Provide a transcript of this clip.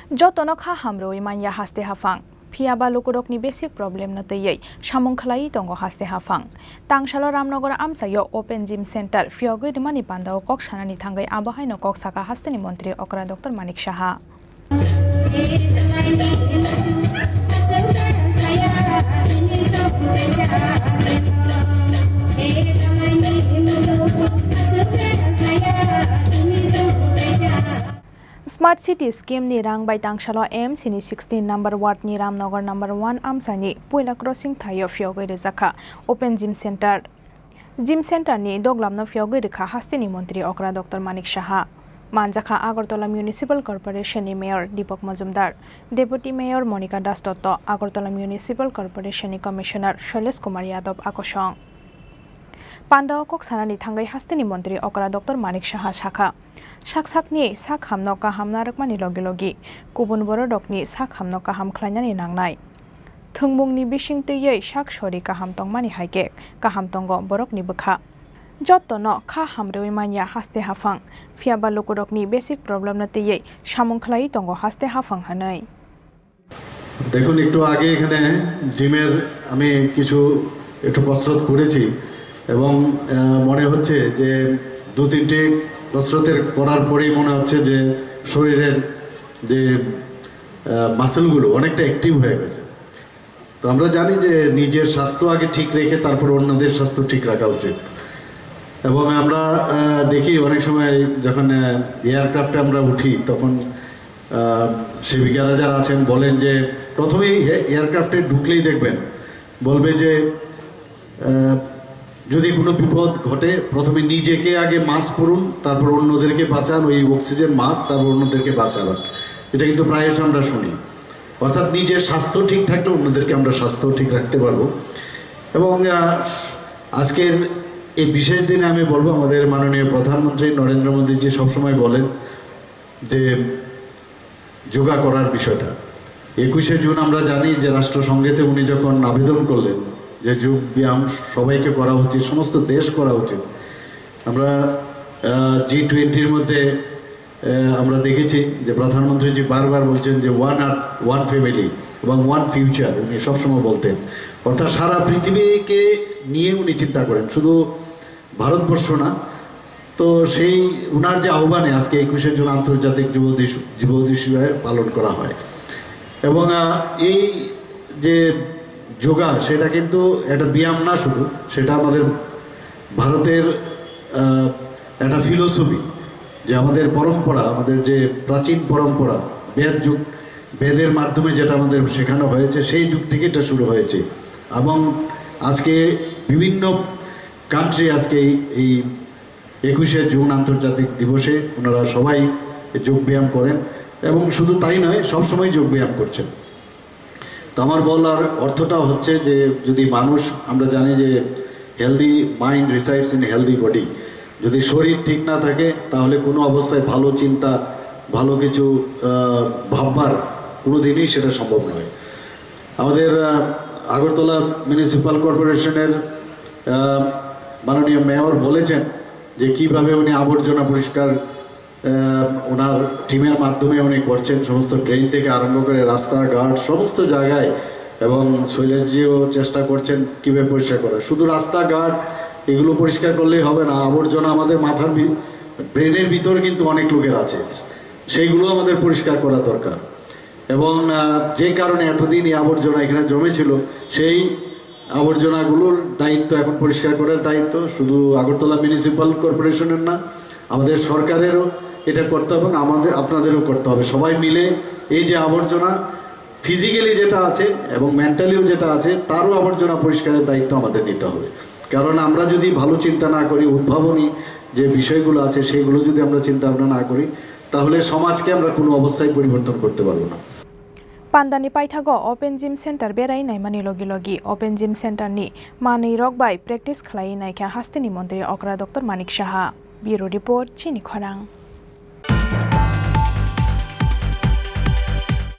Jotono kha hamroi manya haste hafang. Phiaba lukurokni basic problem na tayei samung khlai tongo haste hafang. Tangsgalo Ramnagar Amchaio Open Gym Center Phiyogwi mani pandao kok sanani thangai abahai no kok saka hasteni mantri okra Dr. Manik Saha. Smart City Scheme ni rang by Tansgalo AMC ni 16 number Wardni Ramnagar No.1 Amchaio Puila Crossing Thayo Phiyogwi Rwjakha Open Gym Center. Gym Center ni doglamno Phiyogwi Rwjakha hasteni mantri okra Dr. Manik Saha. Manjakha Agartala Municipal Corporation ni Mayor Deepak Majumdar, Deputy Mayor Monica Das Dotto, Agartala Municipal Corporation ni Commissioner Shailesh Kumar Yadav Akosong. Pandao kok sanani thangai hasteni mantri okra Dr. Manik Saha Shakha. Saksakni sak hamno kaham narakmani logi kubun borodokni sak hamno kaham khlainani nangnai. Thungbungni bising teyei sak sori kaham tongmani haike kaham tongo borokni bukha. Jotono kha hamroi manya haste hafang. Phiaba lukurokni basic problem na teyei samung khlai tongo haste hafang hanai. দেখুন একটু আগে এখানে জিমের আমি কিছু একটু কসরত করেছি এবং মনে হচ্ছে যে দু তিনটে কসরতের করার পরেই মনে হচ্ছে যে শরীরের যে মাসলগুলো অনেকটা অ্যাক্টিভ হয়ে গেছে। তো আমরা জানি যে নিজের স্বাস্থ্য আগে ঠিক রেখে তারপর অন্যদের স্বাস্থ্য ঠিক রাখা উচিত। এবং আমরা দেখি অনেক সময় যখন এয়ারক্রাফটে আমরা উঠি তখন সেবিকারা যারা আছেন বলেন যে প্রথমেই এয়ারক্রাফটে ঢুকলেই দেখবেন বলবে যে যদি কোনো বিপদ ঘটে প্রথমে নিজেকে আগে মাস্ক পরুন, তারপর অন্যদেরকে বাঁচান, ওই অক্সিজেন মাস্ক, তারপর অন্যদেরকে বাঁচাবেন। এটা কিন্তু প্রায়শই আমরা শুনি। অর্থাৎ নিজের স্বাস্থ্য ঠিক থাকলে অন্যদেরকে আমরা স্বাস্থ্য ঠিক রাখতে পারবো। এবং আজকের এই বিশেষ দিনে আমি বলবো আমাদের মাননীয় প্রধানমন্ত্রী নরেন্দ্র মোদীজি সবসময় বলেন যে যোগা করার বিষয়টা। 21শে জুন আমরা জানি যে রাষ্ট্রসংঘেতে উনি যখন আবেদন করলেন যে যোগ ব্যায়াম সবাইকে করা উচিত, সমস্ত দেশ করা উচিত। আমরা G20-র মধ্যে আমরা দেখেছি যে প্রধানমন্ত্রীজি বারবার বলছেন যে ওয়ান আর্থ ওয়ান ফ্যামিলি এবং ওয়ান ফিউচার উনি সবসময় বলতেন। অর্থাৎ সারা পৃথিবীকে নিয়ে উনি চিন্তা করেন, শুধু ভারতবর্ষ না। তো সেই উনার যে আহ্বানে আজকে 21শে জুন আন্তর্জাতিক যুব দিবস পালন করা হয়। এবং এই যে যোগা সেটা কিন্তু একটা ব্যায়াম না, শুধু সেটা আমাদের ভারতের একটা ফিলোসফি, যে আমাদের পরম্পরা, আমাদের যে প্রাচীন পরম্পরা বেদের মাধ্যমে যেটা আমাদের শেখানো হয়েছে সেই যুগ থেকে এটা শুরু হয়েছে। এবং আজকে বিভিন্ন কান্ট্রি আজকে এই 21শে জুন আন্তর্জাতিক দিবসে ওনারা সবাই যোগ ব্যায়াম করেন এবং শুধু তাই নয়, সবসময় যোগ ব্যায়াম করছেন। তো আমার বলার অর্থটা হচ্ছে যে যদি মানুষ, আমরা জানি যে healthy mind resides in healthy body, যদি শরীর ঠিক না থাকে তাহলে কোনো অবস্থায় ভালো চিন্তা, ভালো কিছু ভাববার কোনো দিনই সেটা সম্ভব নয়। আমাদের আগরতলা মিউনিসিপ্যাল কর্পোরেশনের মাননীয় মেয়র বলেছেন যে কীভাবে উনি আবর্জনা পরিষ্কার ওনার টিমের মাধ্যমে উনি করছেন, সমস্ত ড্রেন থেকে আরম্ভ করে রাস্তাঘাট সমস্ত জায়গায়। এবং শৈলেশজিও চেষ্টা করছেন কীভাবে পরিষ্কার করা। শুধু রাস্তাঘাট এগুলো পরিষ্কার করলেই হবে না, আবর্জনা আমাদের মাথার ব্রেনের ভিতরে কিন্তু অনেক লোকের আছে, সেইগুলো আমাদের পরিষ্কার করা দরকার। এবং যে কারণে এতদিন এই আবর্জনা এখানে জমেছিল, সেই আবর্জনাগুলোর দায়িত্ব এখন পরিষ্কার করার দায়িত্ব শুধু আগরতলা মিউনিসিপ্যাল কর্পোরেশনের না, আমাদের সরকারেরও এটা করতে হবে এবং আপনাদেরও করতে হবে। সবাই মিলে এই যে আবর্জনা ফিজিক্যালি যেটা আছে এবং মেন্টালিও যেটা আছে তারও আবর্জনা পরিষ্কারের দায়িত্ব আমাদের নিতে হবে। কারণ আমরা যদি ভালো চিন্তা না করি, উদ্ভাবনী যে বিষয়গুলো আছে সেইগুলো যদি আমরা চিন্তা ভাবনা না করি, তাহলে সমাজকে আমরা কোনো অবস্থায় পরিবর্তন করতে পারবো না। Pandani paithago Open Gym Center berai naimani logi Open Gym Center ni mani rokbai practice khlai naikha hasteni mantri okra Dr. Manik Saha. Bureau Report, Chini, Khorang.